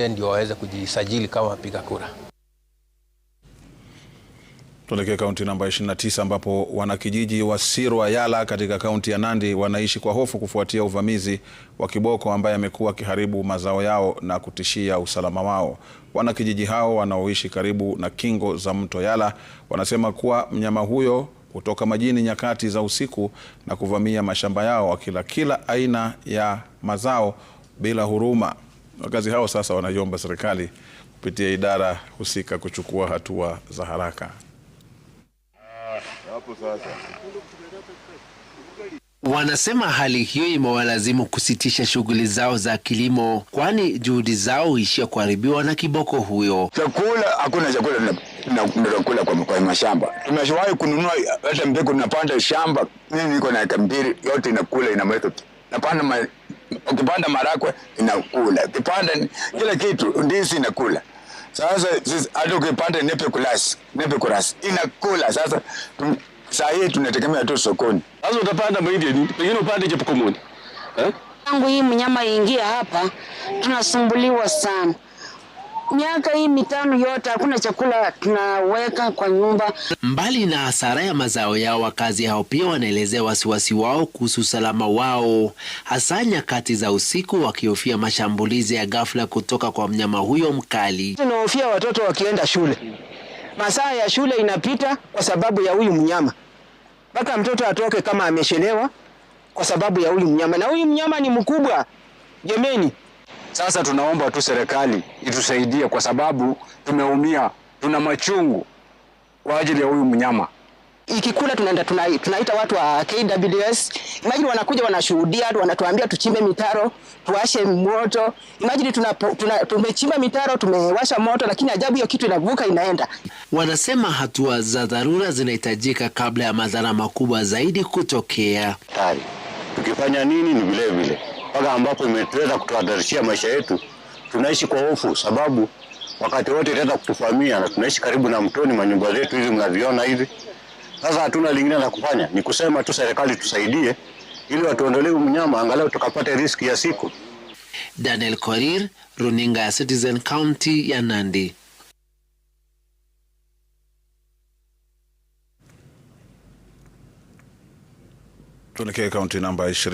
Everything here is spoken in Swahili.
ndio waweze kujisajili kama wapiga kura. Tuelekee kaunti namba 29 ambapo wanakijiji wa Sirwa Yala katika kaunti ya Nandi wanaishi kwa hofu kufuatia uvamizi wa kiboko ambaye amekuwa akiharibu mazao yao na kutishia usalama wao. Wanakijiji hao wanaoishi karibu na kingo za mto Yala wanasema kuwa mnyama huyo kutoka majini nyakati za usiku na kuvamia mashamba yao wakila kila aina ya mazao bila huruma. Wakazi hao sasa wanaiomba serikali kupitia idara husika kuchukua hatua za haraka. Wanasema hali hiyo imewalazimu kusitisha shughuli zao za kilimo, kwani juhudi zao huishia kuharibiwa na kiboko huyo. Chakula, hakuna chakula tunakula kwa mashamba. Tumeshawahi kununua hata mbegu, tunapanda shamba. Mimi niko na eka 2 yote inakula, ina method. Napanda ukipanda marakwe inakula. Ukipanda kila kitu, ndizi inakula. Sasa hata ukipanda nepe kuras inakula. Sasa saa hii tunategemea tu sokoni. Sasa utapanda mahindi nini? Pengine upande jepukomoni. Tangu hii mnyama ingia hapa tunasumbuliwa sana. Miaka hii 5 yote hakuna chakula tunaweka kwa nyumba. Mbali na hasara ya mazao yao, wakazi hao pia wanaelezea wasiwasi wao kuhusu usalama wao, hasa nyakati za usiku, wakihofia mashambulizi ya ghafla kutoka kwa mnyama huyo mkali. Tunahofia watoto wakienda shule. Masaa ya shule inapita kwa sababu ya huyu mnyama. Mpaka mtoto atoke kama ameshelewa kwa sababu ya huyu mnyama. Na huyu mnyama ni mkubwa. Jemeni. Sasa tunaomba tu serikali itusaidie kwa sababu tumeumia, tuna machungu kwa ajili ya huyu mnyama. Ikikula tunaita watu wa KWS. Imagine wanakuja wanashuhudia, wanatuambia tuchimbe mitaro, tuwashe moto. Imagine tumechimba mitaro, tumewasha moto, lakini ajabu hiyo kitu inavuka inaenda. Wanasema hatua za dharura zinahitajika kabla ya madhara makubwa zaidi kutokea. Tukifanya nini ni vile vile. Paka ambapo imetuleta kutuhatarishia maisha yetu, tunaishi kwa hofu sababu wakati wote itaweza kutufamia, na tunaishi karibu na mtoni, manyumba zetu hizi mnaviona hivi. Sasa hatuna lingine la kufanya, ni kusema tu serikali tusaidie ili watuondolee mnyama angalau tukapate riski ya siku. Daniel Korir, runinga ya Citizen, County ya Nandi. Tuelekee kaunti namba 20.